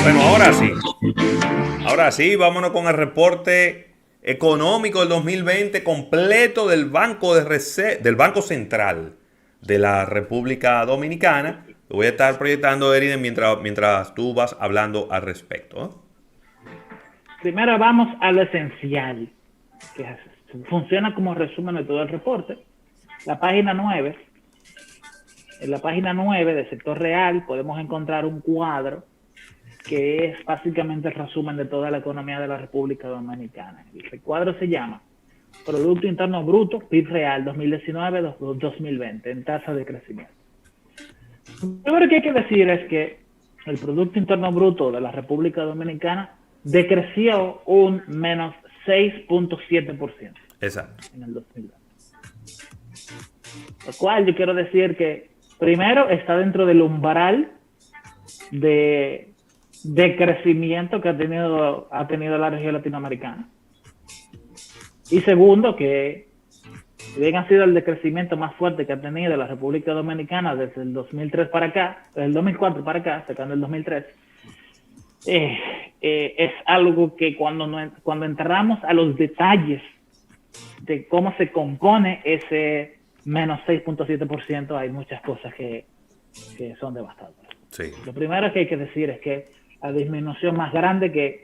Bueno, ahora sí, vámonos con el reporte económico del 2020 completo del del Banco Central de la República Dominicana. Lo voy a estar proyectando, Eriden, mientras tú vas hablando al respecto, ¿no? Primero vamos a lo esencial, que funciona como resumen de todo el reporte. La página 9. En la página 9 del sector real podemos encontrar un cuadro que es básicamente el resumen de toda la economía de la República Dominicana. El cuadro se llama Producto Interno Bruto, PIB Real 2019-2020 en tasa de crecimiento. Lo primero que hay que decir es que el Producto Interno Bruto de la República Dominicana decreció un menos 6.7%. Exacto. En el 2020. Lo cual yo quiero decir que primero está dentro del umbral de crecimiento que ha tenido la región latinoamericana. Y segundo, que bien ha sido el decrecimiento más fuerte que ha tenido la República Dominicana desde el 2003 para acá, desde el 2004 para acá, sacando el 2003, es algo que cuando entramos a los detalles de cómo se compone ese menos 6.7%, hay muchas cosas que son devastadoras. Sí. Lo primero que hay que decir es que la disminución más grande que...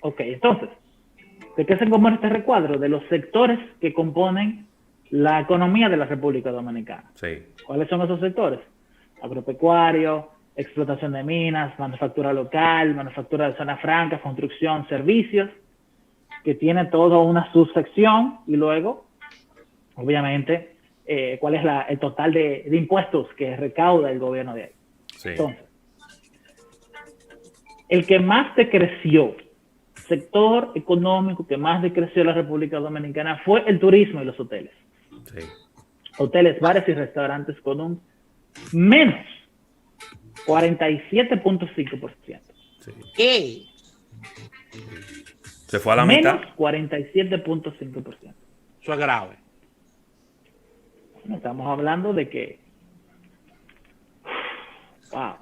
Ok, entonces, ¿de qué se compone este recuadro? De los sectores que componen la economía de la República Dominicana. Sí. ¿Cuáles son esos sectores? Agropecuario, explotación de minas, manufactura local, manufactura de zona franca, construcción, servicios, que tiene toda una subsección, y luego, obviamente, cuál es el total de impuestos que recauda el gobierno de ahí. Sí. Entonces, el que más decreció, sector económico que más decreció la República Dominicana fue el turismo y los hoteles. Sí. Hoteles, bares y restaurantes con un menos 47.5%. Sí. ¿Qué? Se fue a la menos mitad. 47.5%. Eso es grave. Bueno, estamos hablando de que... Wow.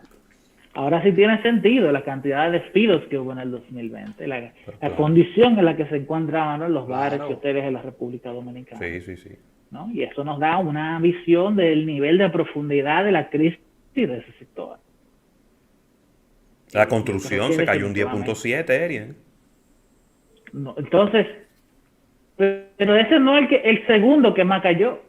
Ahora sí tiene sentido la cantidad de despidos que hubo en el 2020, la condición en la que se encuentran, ¿no?, los bares y hoteles de la República Dominicana. Sí. ¿No? Y eso nos da una visión del nivel de profundidad de la crisis de ese sector. La construcción se cayó un 10.7, Erien. No, entonces, pero ese no es el segundo que más cayó.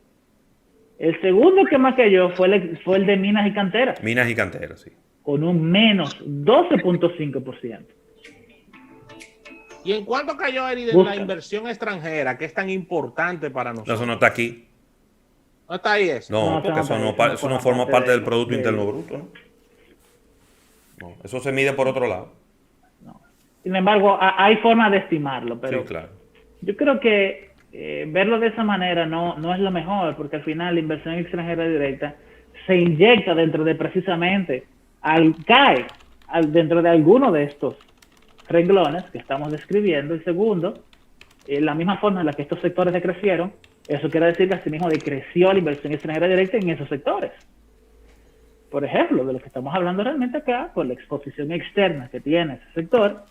El segundo que más cayó fue el de minas y canteras. Minas y canteras, sí. Con un menos 12.5%. ¿Y en cuánto cayó, Eriden, la inversión extranjera, que es tan importante para nosotros? Eso no está aquí. ¿No está ahí eso? No, porque eso no forma parte del Producto Interno Bruto, ¿no? No, eso se mide por otro lado. No. Sin embargo, hay formas de estimarlo, pero sí, claro. Yo creo que verlo de esa manera no es lo mejor, porque al final la inversión extranjera directa se inyecta dentro de precisamente, cae dentro de alguno de estos renglones que estamos describiendo. Y segundo, la misma forma en la que estos sectores decrecieron, eso quiere decir que asimismo decreció la inversión extranjera directa en esos sectores. Por ejemplo, de lo que estamos hablando realmente acá, por la exposición externa que tiene ese sector,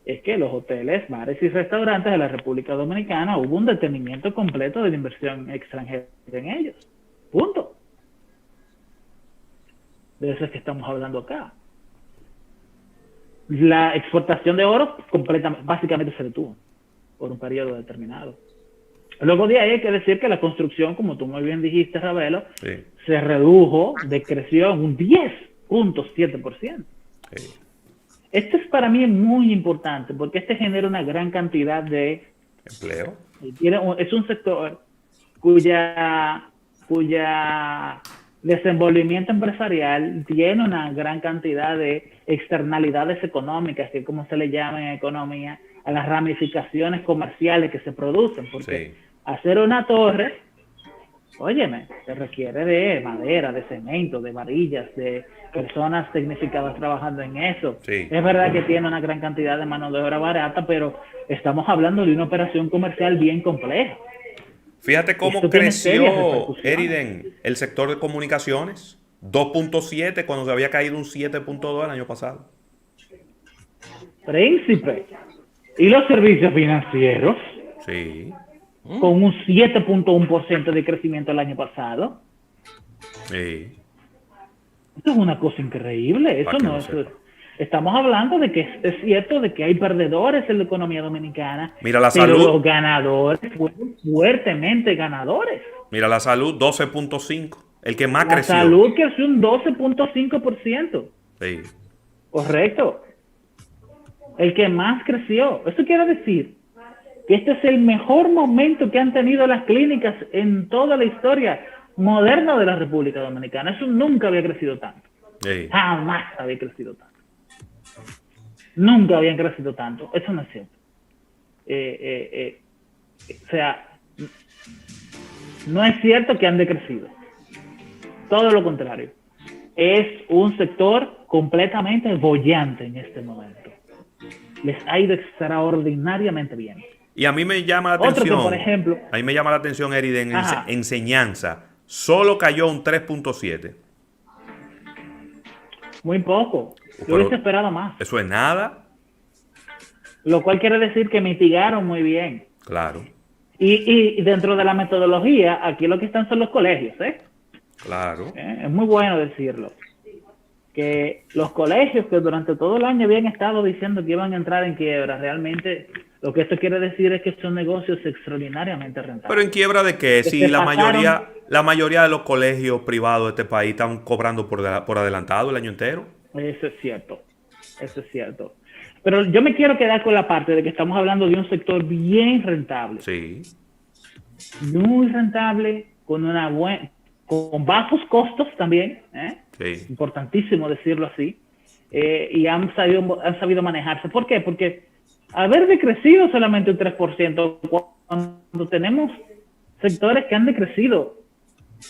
es que los hoteles, bares y restaurantes de la República Dominicana hubo un detenimiento completo de la inversión extranjera en ellos. Punto. De eso es que estamos hablando acá. La exportación de oro básicamente se detuvo por un periodo determinado. Luego de ahí hay que decir que la construcción, como tú muy bien dijiste, Ravelo, sí, se redujo, decreció en un 10.7%. Sí. Esto es para mí muy importante porque este genera una gran cantidad de empleo. Es un sector cuya desenvolvimiento empresarial tiene una gran cantidad de externalidades económicas, que es como se le llama en economía a las ramificaciones comerciales que se producen, porque hacer una torre, óyeme, se requiere de madera, de cemento, de varillas, de personas tecnificadas trabajando en eso. Es verdad que tiene una gran cantidad de mano de obra barata, pero estamos hablando de una operación comercial bien compleja. Fíjate cómo creció, Eriden, el sector de comunicaciones. 2.7 cuando se había caído un 7.2 el año pasado. Príncipe. Y los servicios financieros, Sí. con un 7.1% de crecimiento el año pasado. Sí. Eso es una cosa increíble. Para Eso que no lo es. sepa. Estamos hablando de que es cierto de que hay perdedores en la economía dominicana, Mira la pero salud. los ganadores fueron fuertemente ganadores. Mira la salud, 12.5. El que más La creció. salud creció un 12.5%. Sí. Correcto. El que más creció. Eso quiere decir que este es el mejor momento que han tenido las clínicas en toda la historia moderna de la República Dominicana. Eso nunca había crecido tanto. Sí. Jamás había crecido tanto. Nunca habían crecido tanto. Eso no es cierto. O sea, no es cierto que han decrecido. Todo lo contrario. Es un sector completamente boyante en este momento. Les ha ido extraordinariamente bien. Y a mí me llama la Otro que, atención. por ejemplo, A mí me llama la atención, Eriden, en Ajá. enseñanza. Solo cayó un 3.7. muy poco. Yo Pero- hubiese esperado más. Eso es nada. Lo cual quiere decir que mitigaron muy bien. Claro, Y dentro de la metodología, aquí lo que están son los colegios, ¿eh? claro. Es muy bueno decirlo. Que los colegios que durante todo el año habían estado diciendo que iban a entrar en quiebra, realmente lo que esto quiere decir es que son negocios extraordinariamente rentables. Pero en quiebra de qué? Si se la pasaron- mayoría de los colegios privados de este país están cobrando por adelantado el año entero. Eso es cierto. Eso es cierto. Pero yo me quiero quedar con la parte de que estamos hablando de un sector bien rentable. Sí, Muy rentable, con bajos costos también, ¿eh? sí, Importantísimo decirlo así, y han sabido manejarse. ¿Por qué? Porque haber decrecido solamente un 3%, cuando tenemos sectores que han decrecido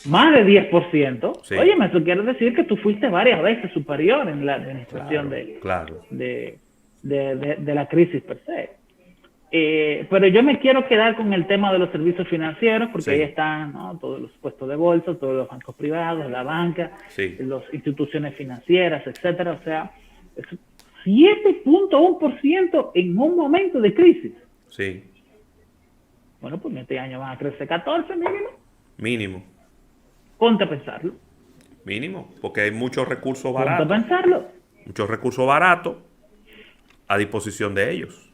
más de 10%, Sí. óyeme, eso quiere decir que tú fuiste varias veces superior en la administración claro. de la crisis per se. Pero yo me quiero quedar con el tema de los servicios financieros, porque Sí. ahí están, ¿no?, todos los puestos de bolsa, todos los bancos privados, la banca, Sí. las instituciones financieras, etcétera. O sea, es 7.1% en un momento de crisis. Sí, Bueno, pues este año van a crecer 14 mínimo. mínimo, Ponte a pensarlo. mínimo, porque hay muchos recursos Ponte a baratos, pensarlo. a disposición de ellos.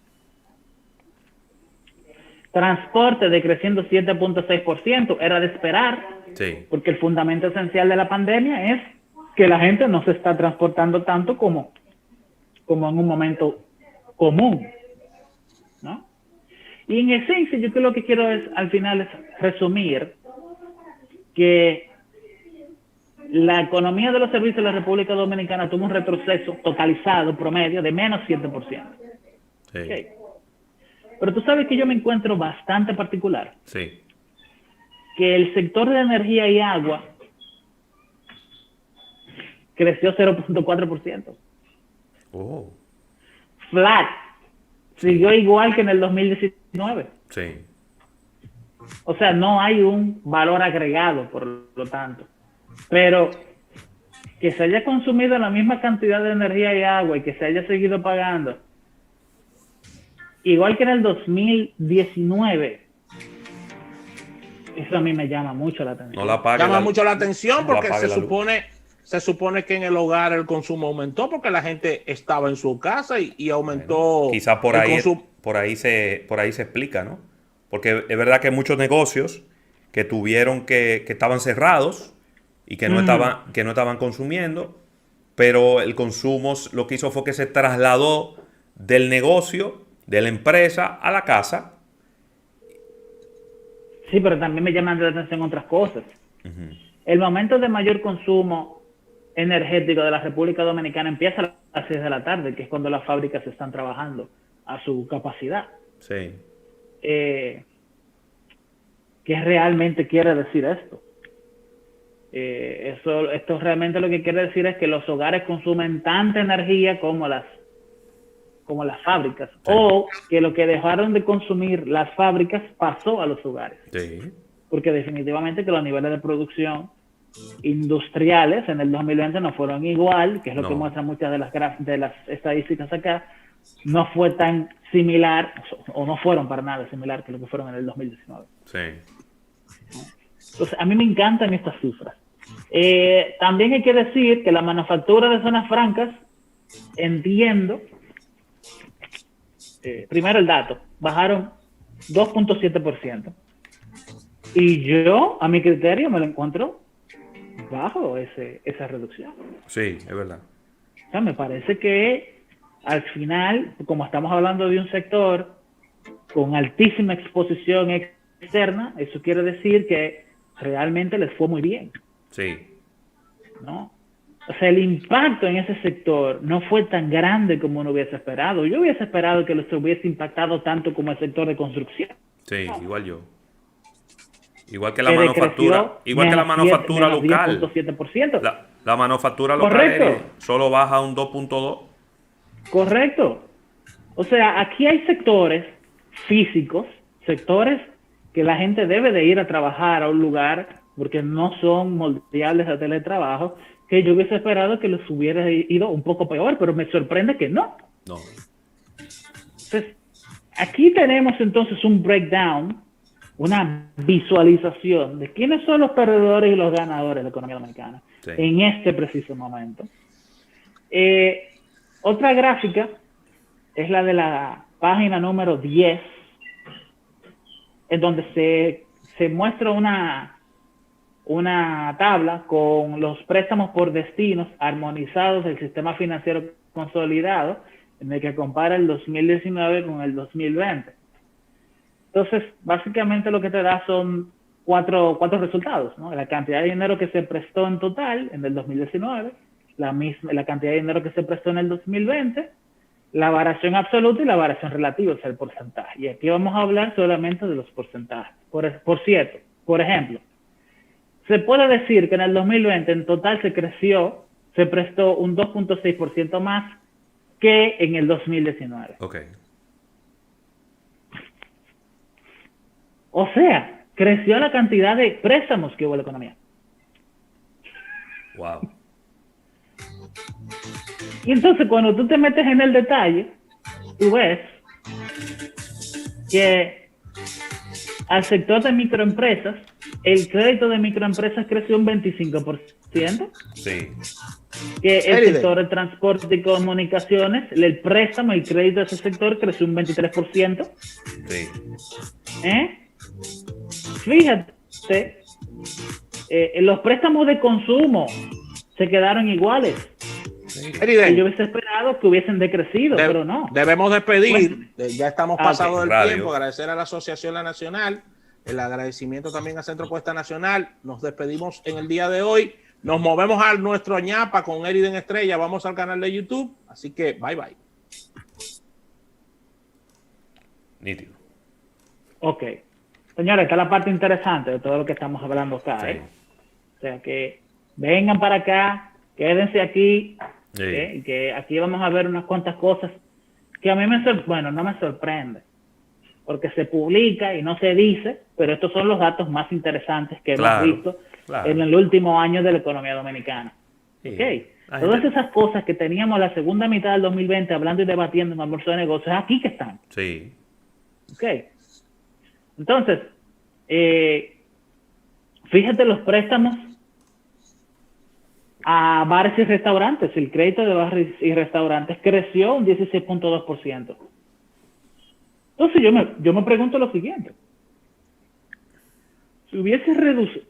Transporte decreciendo 7.6%, era de esperar, Sí, porque el fundamento esencial de la pandemia es que la gente no se está transportando tanto como en un momento común, ¿no? Y en esencia, yo creo que lo que quiero es, al final, es resumir que la economía de los servicios de la República Dominicana tuvo un retroceso totalizado promedio de menos 7%. sí, Okay. Pero tú sabes que yo me encuentro bastante particular, sí. que el sector de energía y agua creció 0.4%. Oh, Flat. Siguió igual que en el 2019. sí, O sea, no hay un valor agregado, por lo tanto. Pero que se haya consumido la misma cantidad de energía y agua y que se haya seguido pagando, igual que en el 2019, eso a mí me llama mucho la atención. no la paga. Llama mucho la atención no la porque pague se la luz. supone que en el hogar el consumo aumentó porque la gente estaba en su casa y aumentó Quizás por el ahí, consumo. por ahí se explica, ¿no? Porque es verdad que hay muchos negocios que tuvieron que estaban cerrados y que no estaban consumiendo, pero el consumo lo que hizo fue que se trasladó del negocio, de la empresa, a la casa. Sí, pero también me llaman la atención otras cosas. El momento de mayor consumo energético de la República Dominicana empieza a las 6 de la tarde, que es cuando las fábricas están trabajando a su capacidad. Sí, ¿Qué realmente quiere decir esto? Esto realmente lo que quiere decir es que los hogares consumen tanta energía como las fábricas, Sí. o que lo que dejaron de consumir las fábricas pasó a los hogares, sí, porque definitivamente que los niveles de producción industriales en el 2020 no fueron igual, que es lo No. que muestran muchas de las estadísticas acá, no fue tan similar, o no fueron para nada similar que lo que fueron en el 2019. Sí. Entonces, a mí me encantan estas cifras. También hay que decir que la manufactura de zonas francas, entiendo, primero el dato, bajaron 2.7%. Y yo, a mi criterio, me lo encuentro bajo esa reducción. Sí, es verdad. O sea, me parece que al final, como estamos hablando de un sector con altísima exposición externa, eso quiere decir que realmente les fue muy bien, Sí. ¿no? O sea, el impacto en ese sector no fue tan grande como uno hubiese esperado. Yo hubiese esperado que los hubiese impactado tanto como el sector de construcción, Sí, igual yo. Igual que la que manufactura, decreció igual que la manufactura menos local. 10.7%. La manufactura local, Correcto. Eri, solo baja un 2.2. Correcto. O sea, aquí hay sectores físicos, sectores que la gente debe de ir a trabajar a un lugar porque no son moldeables a teletrabajo, que yo hubiese esperado que les hubiera ido un poco peor, pero me sorprende que no. No. Entonces, aquí tenemos entonces un breakdown, una visualización de quiénes son los perdedores y los ganadores de la economía dominicana Sí. en este preciso momento. Otra gráfica es la de la página número 10, en donde se muestra una tabla con los préstamos por destinos armonizados del sistema financiero consolidado, en el que compara el 2019 con el 2020. Entonces, básicamente lo que te da son cuatro resultados, ¿no? La cantidad de dinero que se prestó en total en el 2019, la cantidad de dinero que se prestó en el 2020, la variación absoluta y la variación relativa, o sea, el porcentaje. Y aquí vamos a hablar solamente de los porcentajes. Por cierto, por ejemplo, se puede decir que en el 2020 en total se prestó un 2.6% más que en el 2019. Ok. O sea, creció la cantidad de préstamos que hubo en la economía. Wow. Y entonces cuando tú te metes en el detalle, tú ves que al sector de microempresas, el crédito de microempresas creció un 25%, Sí. que el sector de transporte y comunicaciones, el préstamo, el crédito de ese sector creció un 23%. Sí. Fíjate, los préstamos de consumo se quedaron iguales. Eriden, Yo hubiese esperado que hubiesen decrecido, pero no. Debemos despedir, ya estamos pasados del Radio. tiempo. Agradecer a la Asociación La Nacional, el agradecimiento también a Centro Puesta Nacional. Nos despedimos en el día de hoy. Nos movemos a nuestro ñapa con Eriden Estrella. Vamos al canal de YouTube. Así que bye bye. Nítido. Ok. Señores, esta es la parte interesante de todo lo que estamos hablando acá. Sí. O sea que vengan para acá, quédense aquí, Sí. que aquí vamos a ver unas cuantas cosas que a mí no me sorprende, porque se publica y no se dice, pero estos son los datos más interesantes que hemos visto en el último año de la economía dominicana. Sí. Okay. Todas esas cosas que teníamos la segunda mitad del 2020 hablando y debatiendo en almuerzo de negocios, aquí que están. Sí. Ok. Entonces, fíjate los préstamos a bares y restaurantes. El crédito de bares y restaurantes creció un 16.2%. Entonces yo me pregunto lo siguiente. Si hubiese reducido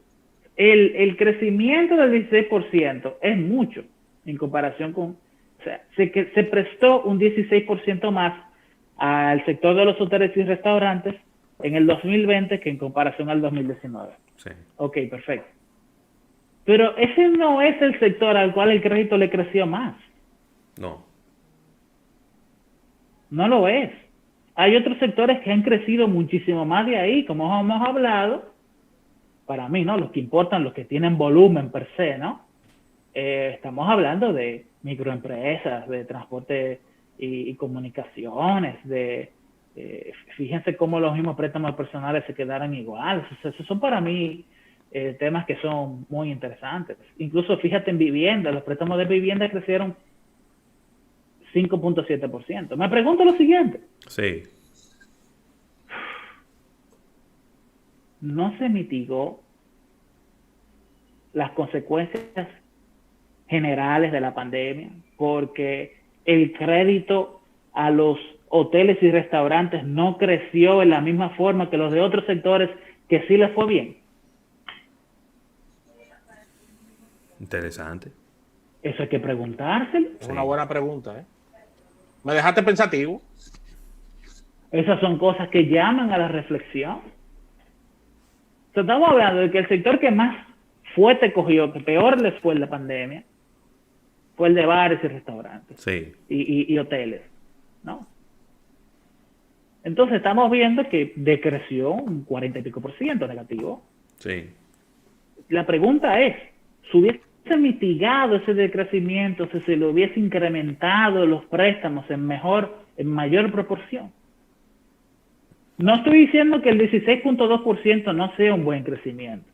el crecimiento del 16% es mucho en comparación con... O sea, se prestó un 16% más al sector de los hoteles y restaurantes en el 2020 que en comparación al 2019. Sí. Ok, perfecto. Pero ese no es el sector al cual el crédito le creció más. No. No lo es. Hay otros sectores que han crecido muchísimo más de ahí, como hemos hablado. Para mí, ¿no? Los que importan, los que tienen volumen per se, ¿no? Estamos hablando de microempresas, de transporte y comunicaciones, fíjense cómo los mismos préstamos personales se quedaron iguales. O sea, esos son para mí temas que son muy interesantes. Incluso fíjate en vivienda, los préstamos de vivienda crecieron 5.7%. Me pregunto lo siguiente. Sí. ¿No se mitigó las consecuencias generales de la pandemia? Porque el crédito a los hoteles y restaurantes no creció en la misma forma que los de otros sectores que sí les fue bien. Interesante. Eso hay que preguntárselo. Es una buena pregunta, ¿eh? Me dejaste pensativo. Esas son cosas que llaman a la reflexión. Estamos hablando de que el sector que más fuerte cogió, que peor les fue en la pandemia, fue el de bares y restaurantes. Sí. Y hoteles, ¿no? Entonces estamos viendo que decreció un 40 y pico % negativo. Sí. La pregunta es, si hubiese mitigado ese decrecimiento, si se le hubiese incrementado los préstamos en mayor proporción. No estoy diciendo que el 16.2% no sea un buen crecimiento,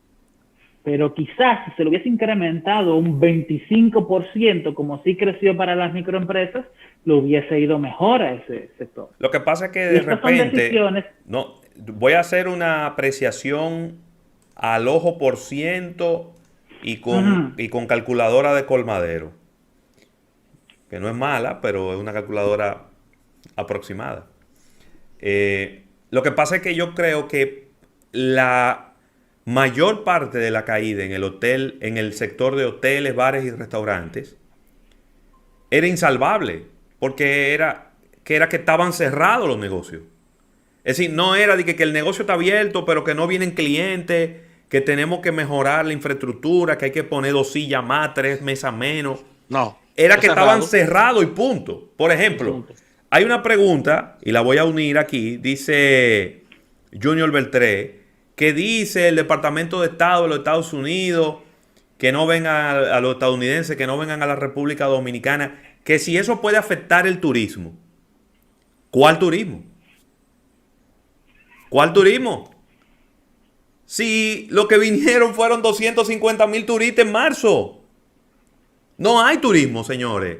pero quizás si se lo hubiese incrementado un 25%, como sí creció para las microempresas, lo hubiese ido mejor a ese sector. Lo que pasa es que de repente, no, voy a hacer una apreciación al ojo por ciento y con calculadora de colmadero, que no es mala, pero es una calculadora aproximada. Lo que pasa es que yo creo que la mayor parte de la caída en el sector de hoteles, bares y restaurantes era insalvable, porque era que estaban cerrados los negocios. Es decir, no era de que el negocio está abierto, pero que no vienen clientes, que tenemos que mejorar la infraestructura, que hay que poner 2 sillas más, 3 mesas menos. No. Era que estaban cerrados y punto. Por ejemplo, hay una pregunta, y la voy a unir aquí, dice Junior Beltré, que dice el Departamento de Estado de los Estados Unidos que no vengan a los estadounidenses, que no vengan a la República Dominicana, que si eso puede afectar el turismo. ¿Cuál turismo? ¿Cuál turismo? Si lo que vinieron fueron 250,000 turistas en marzo. No hay turismo, señores.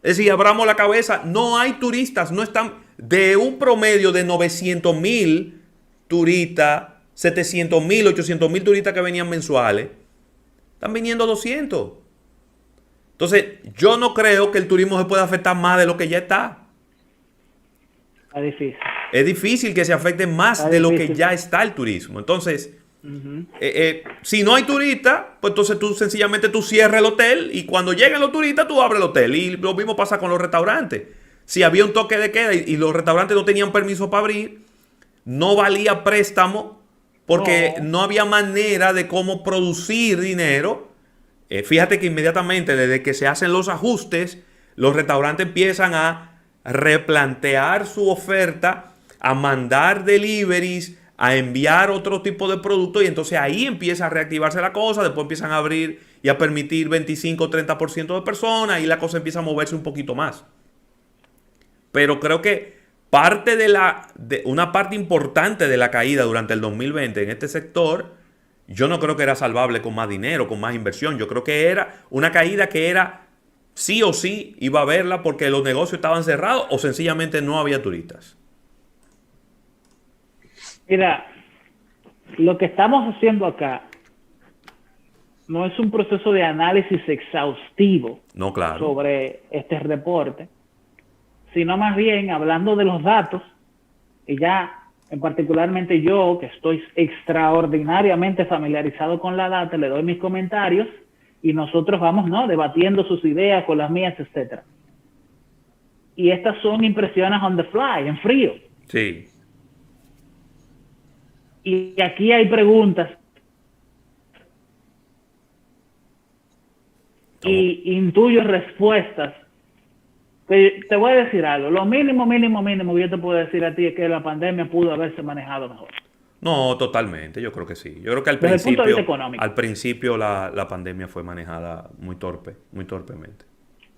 Es decir, abramos la cabeza, no hay turistas, no están de un promedio de 900,000 turistas, 700,000, 800,000 turistas que venían mensuales, están viniendo 200. Entonces, yo no creo que el turismo se pueda afectar más de lo que ya está. Es difícil. Es difícil que se afecte más de lo que ya está el turismo. Entonces, si no hay turistas, pues entonces tú sencillamente cierras el hotel y cuando lleguen los turistas tú abres el hotel. Y lo mismo pasa con los restaurantes. Si había un toque de queda y los restaurantes no tenían permiso para abrir, no valía préstamo porque no había manera de cómo producir dinero. Fíjate que inmediatamente desde que se hacen los ajustes, los restaurantes empiezan a replantear su oferta, a mandar deliveries, a enviar otro tipo de productos y entonces ahí empieza a reactivarse la cosa, después empiezan a abrir y a permitir 25 o 30% de personas y la cosa empieza a moverse un poquito más. Pero creo que una parte importante de la caída durante el 2020 en este sector, yo no creo que era salvable con más dinero, con más inversión. Yo creo que era una caída que era sí o sí iba a haberla porque los negocios estaban cerrados o sencillamente no había turistas. Mira, lo que estamos haciendo acá no es un proceso de análisis exhaustivo sobre este reporte, sino más bien hablando de los datos, y ya particularmente yo, que estoy extraordinariamente familiarizado con la data, le doy mis comentarios y nosotros vamos, ¿no?, debatiendo sus ideas con las mías, etcétera. Y estas son impresiones on the fly, en frío. Sí. Y aquí hay preguntas y intuyo respuestas. Te voy a decir algo. Lo mínimo que yo te puedo decir a ti es que la pandemia pudo haberse manejado mejor. No, totalmente. Yo creo que sí. Yo creo que al principio la pandemia fue manejada muy torpemente.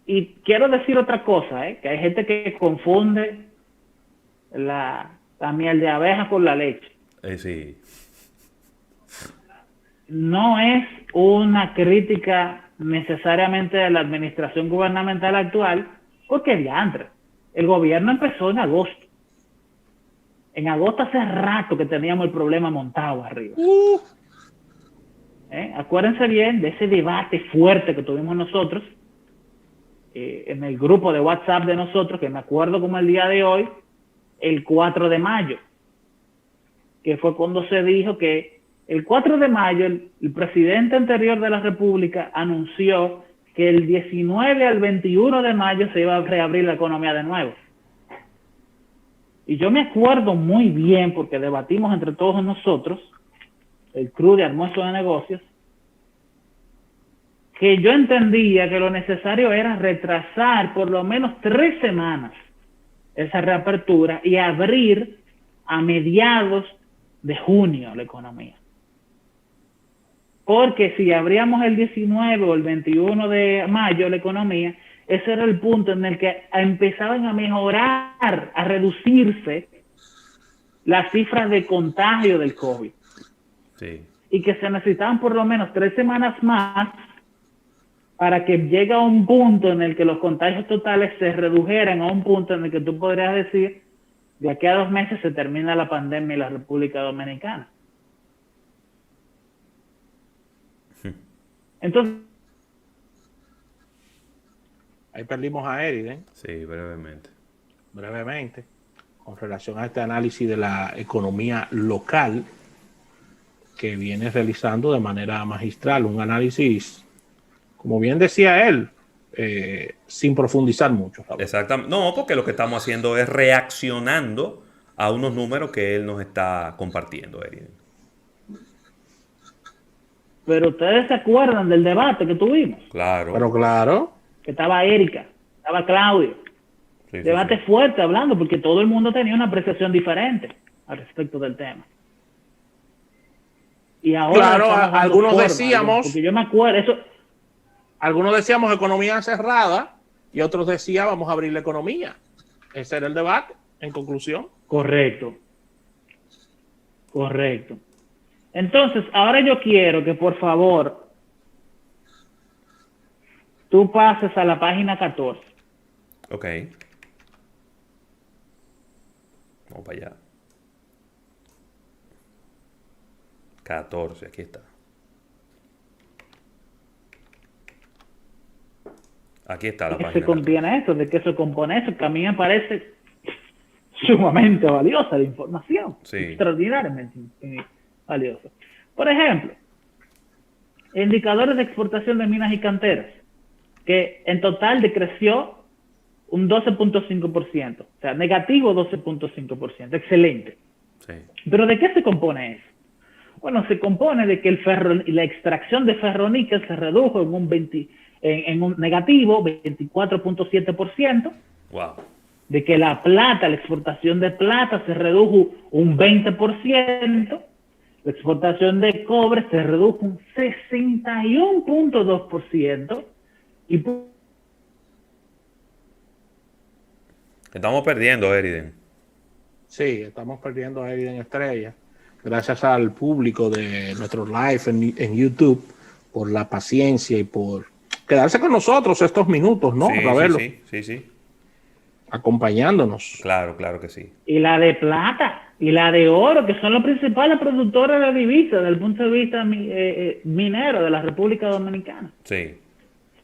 Y quiero decir otra cosa, que hay gente que confunde la miel de abeja con la leche. Sí. No es una crítica necesariamente de la administración gubernamental actual, Porque diantre, el gobierno empezó en agosto. En agosto hace rato que teníamos el problema montado arriba. Acuérdense bien de ese debate fuerte que tuvimos nosotros en el grupo de WhatsApp de nosotros, que me acuerdo como el día de hoy, el 4 de mayo, que fue cuando se dijo que el 4 de mayo el presidente anterior de la República anunció que el 19 al 21 de mayo se iba a reabrir la economía de nuevo. Y yo me acuerdo muy bien, porque debatimos entre todos nosotros, el crew de Almuerzo de Negocios, que yo entendía que lo necesario era retrasar por lo menos 3 semanas esa reapertura y abrir a mediados de junio la economía. Porque si abríamos el 19 o el 21 de mayo la economía, ese era el punto en el que empezaban a mejorar, a reducirse las cifras de contagio del COVID. Sí. Y que se necesitaban por lo menos 3 semanas más para que llegue a un punto en el que los contagios totales se redujeran a un punto en el que tú podrías decir, de aquí a 2 meses se termina la pandemia en la República Dominicana. Entonces, ahí perdimos a Eriden. Sí, brevemente. Brevemente, con relación a este análisis de la economía local que viene realizando de manera magistral, un análisis, como bien decía él, sin profundizar mucho. ¿Sabes? Exactamente. No, porque lo que estamos haciendo es reaccionando a unos números que él nos está compartiendo, Eriden. pero ustedes se acuerdan del debate que tuvimos, Claro. Pero claro, que estaba Erika, estaba Claudio, Sí, sí, debate sí. fuerte hablando, porque todo el mundo tenía una apreciación diferente al respecto del tema. Y ahora claro, estamos dando algunos forma, decíamos, porque yo me acuerdo, eso, algunos decíamos economía cerrada y otros decían vamos a abrir la economía. Ese era el debate, en conclusión. correcto. Entonces, ahora yo quiero que por favor tú pases a la página 14. Ok. Vamos para allá. 14, aquí está. Aquí está la ¿De qué página. se contiene eso? ¿De qué se compone eso? Que a mí me parece sumamente valiosa la información. Sí. Extraordinariamente valiosa. Por ejemplo, indicadores de exportación de minas y canteras, que en total decreció un 12.5%. O sea, negativo 12.5%. Excelente. Sí. ¿Pero de qué se compone eso? Bueno, se compone de que la extracción de ferroníquel se redujo en un negativo 24.7%, Wow. de que la plata, la exportación de plata se redujo un 20%, la exportación de cobre se redujo un 61.2%, y Estamos perdiendo, Eriden. Sí, estamos perdiendo a Eriden Estrella. Gracias al público de nuestro live en YouTube por la paciencia y por quedarse con nosotros estos minutos, ¿no? Sí, Ravelo, sí. acompañándonos. Claro que sí. y la de plata y la de oro, que son los principales productores de divisas desde el punto de vista minero de la República Dominicana. Sí.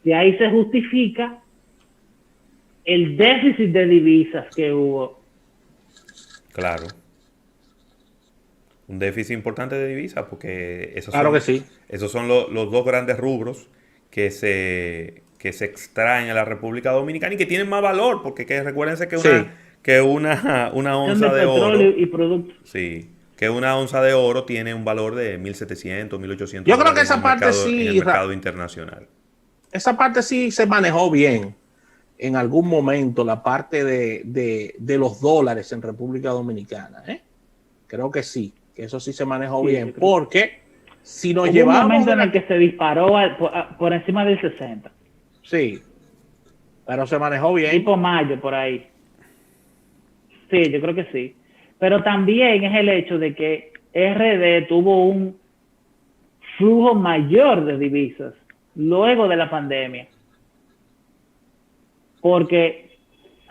Y ahí se justifica el déficit de divisas que hubo. Claro. Un déficit importante de divisas porque Claro que sí. esos son los dos grandes rubros que se extraen en la República Dominicana y que tienen más valor porque recuérdense que Sí. una onza de petróleo oro, y productos. sí, que una onza de oro tiene un valor de 1.700, 1.800 Yo creo que dólares esa parte sí, en el mercado internacional. Esa parte sí se manejó bien en algún momento, la parte de los dólares en República Dominicana. Creo que sí, que eso sí se manejó Sí, bien, yo creo. porque si nos Hubo un llevamos momento de en la... el que se disparó por encima del 60. Sí, pero se manejó bien. Tipo mayo, por ahí. Sí, yo creo que sí. Pero también es el hecho de que RD tuvo un flujo mayor de divisas luego de la pandemia. Porque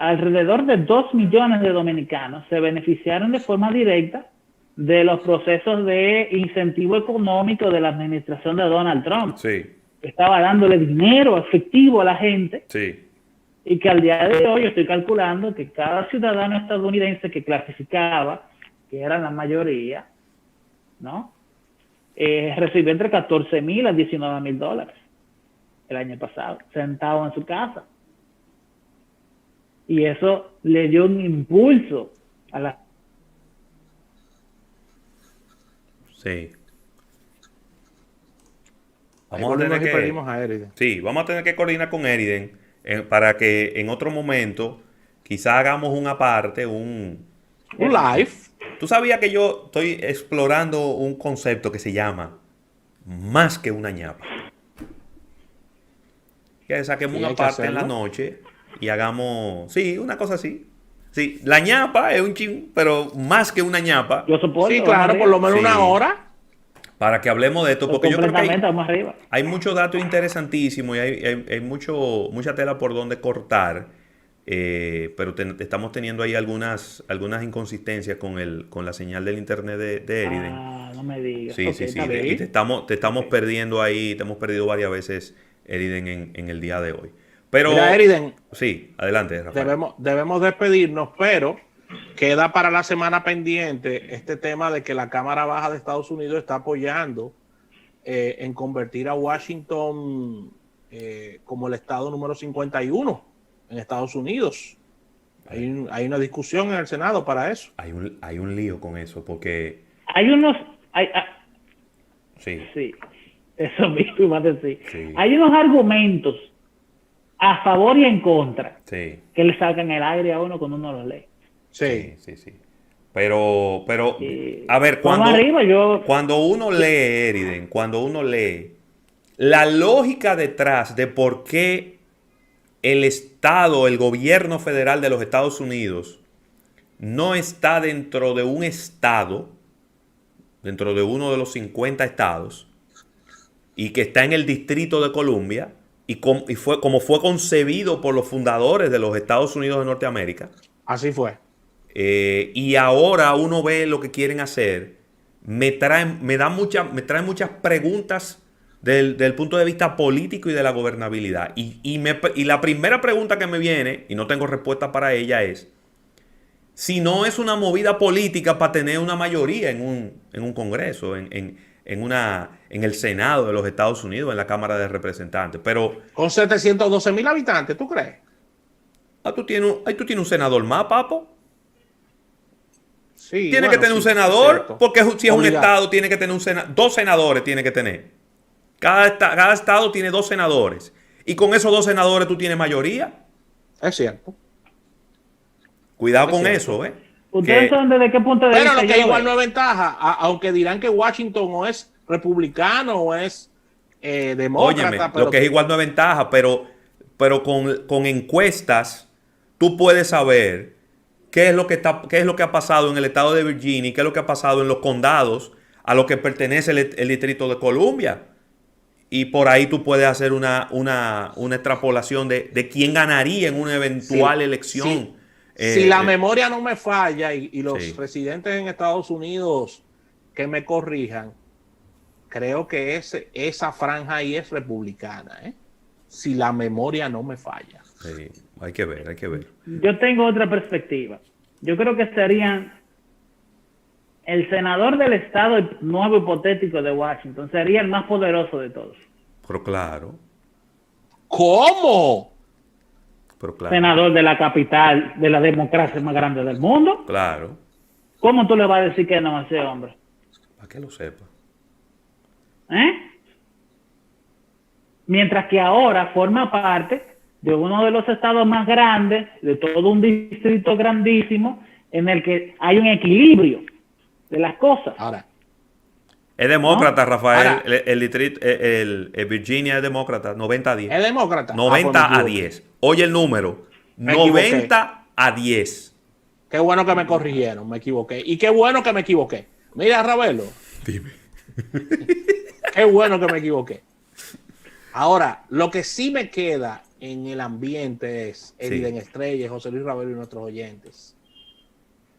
alrededor de 2 millones de dominicanos se beneficiaron de forma directa de los procesos de incentivo económico de la administración de Donald Trump. Sí, Estaba dándole dinero efectivo a la gente sí. y que al día de hoy estoy calculando que cada ciudadano estadounidense que clasificaba, que eran la mayoría, ¿no? Recibió entre 14,000 a 19,000 dólares el año pasado, sentado en su casa. Y eso le dio un impulso a la... Sí. Perdimos a Eriden. Sí, vamos a tener que coordinar con Eriden para que en otro momento quizá hagamos un aparte, un live. Tú sabías que yo estoy explorando un concepto que se llama más que una ñapa. Que saquemos una parte en la noche y hagamos, sí, una cosa así. Sí, la ñapa es un chin, pero más que una ñapa. Yo soporto. Sí, claro, por lo menos una hora. Para que hablemos de esto, porque yo creo que hay muchos datos interesantísimos y hay mucha tela por donde cortar, pero estamos teniendo ahí algunas inconsistencias con la señal del internet de Eriden. No me digas. Sí, Okay, sí. Y te estamos perdiendo ahí, te hemos perdido varias veces Eriden en el día de hoy. Pero, mira, Eriden, sí, adelante, Rafael. Debemos despedirnos, pero queda para la semana pendiente este tema de que la Cámara Baja de Estados Unidos está apoyando en convertir a Washington como el estado número 51 en Estados Unidos. Hay una discusión en el Senado para eso. Hay un lío con eso, porque... Sí, eso mismo iba a decir. Sí. Hay unos argumentos a favor y en contra sí. que le sacan el aire a uno cuando uno los lee. Sí. Pero a ver, cuando uno lee, Eriden, cuando uno lee la lógica detrás de por qué el Estado, el gobierno federal de los Estados Unidos no está dentro de un estado, dentro de uno de los 50 estados, y que está en el Distrito de Columbia, y como fue concebido por los fundadores de los Estados Unidos de Norteamérica. Así fue. Y ahora uno ve lo que quieren hacer. Me trae muchas preguntas del punto de vista político y de la gobernabilidad. Y la primera pregunta que me viene, y no tengo respuesta para ella, es si no es una movida política para tener una mayoría en un Congreso, en el Senado de los Estados Unidos, en la Cámara de Representantes. Pero con 712,000 habitantes, ¿tú crees? Tú tienes un senador más, papo. Sí, tiene que tener un senador, porque si es un estado, tiene que tener dos senadores, tiene que tener. Cada estado tiene 2 senadores. Y con esos 2 senadores tú tienes mayoría. Es cierto. Cuidado con eso, ¿eh? ¿Ustedes saben desde qué punto de vista? Pero lo que igual no es ventaja, aunque dirán que Washington o es republicano o es demócrata. Óyeme, lo que es igual no es ventaja, pero con encuestas tú puedes saber qué es lo que ha pasado en el estado de Virginia y qué es lo que ha pasado en los condados a los que pertenece el Distrito de Columbia. Y por ahí tú puedes hacer una extrapolación de quién ganaría en una eventual elección. Si la memoria no me falla y los residentes en Estados Unidos que me corrijan, creo que esa franja ahí es republicana, si la memoria no me falla. Sí, hay que ver. Yo tengo otra perspectiva. Yo creo que serían el senador del estado nuevo hipotético de Washington, sería el más poderoso de todos. Pero claro. ¿Cómo? Pero claro. Senador de la capital de la democracia más grande del mundo. Claro. ¿Cómo tú le vas a decir que no a ese hombre? Para que lo sepa. Mientras que ahora forma parte de uno de los estados más grandes, de todo un distrito grandísimo, en el que hay un equilibrio de las cosas. Ahora. Es demócrata, ¿no? Rafael. Ahora, el distrito, Virginia es demócrata, 90-10. ¿Es demócrata? 90-10. Oye el número. 90-10. Qué bueno que me corrigieron, me equivoqué. Y qué bueno que me equivoqué. Mira, Ravelo. Dime. Qué bueno que me equivoqué. Ahora, lo que sí me queda en el ambiente es Eriden Estrella, José Luis Ravelo y nuestros oyentes.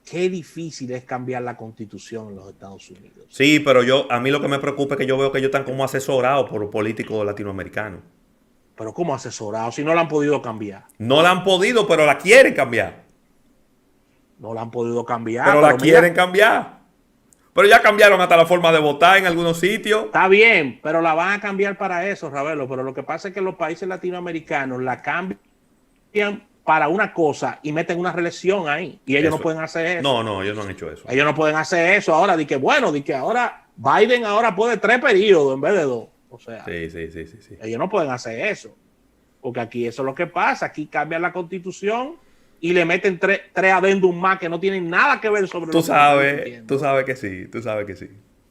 Qué difícil es cambiar la constitución en los Estados Unidos. Sí, pero a mí lo que me preocupa es que yo veo que ellos están como asesorados por políticos latinoamericanos. Pero ¿cómo asesorados? Si no la han podido cambiar. No la han podido, pero la quieren cambiar. No la han podido cambiar. Pero la quieren cambiar. Pero ya cambiaron hasta la forma de votar en algunos sitios. Está bien, pero la van a cambiar para eso, Ravelo. Pero lo que pasa es que los países latinoamericanos la cambian para una cosa y meten una reelección ahí. Y ellos no pueden hacer eso. No, ellos no han hecho eso. Ellos no pueden hacer eso ahora. De que ahora Biden ahora puede 3 periodos en vez de 2. O sea, Sí. ellos no pueden hacer eso. Porque aquí eso es lo que pasa. Aquí cambian la constitución y le meten 3 adendum más que no tienen nada que ver sobre Tú sabes que sí.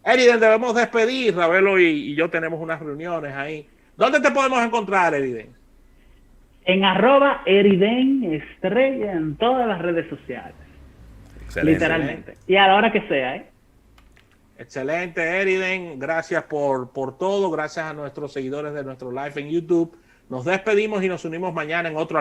Eriden, debemos despedir. Ravelo y yo tenemos unas reuniones ahí. ¿Dónde te podemos encontrar, Eriden? En @Eriden Estrella en todas las redes sociales. Excelente. Literalmente. Y a la hora que sea, ¿eh? Excelente, Eriden. Gracias por todo. Gracias a nuestros seguidores de nuestro live en YouTube. Nos despedimos y nos unimos mañana en otro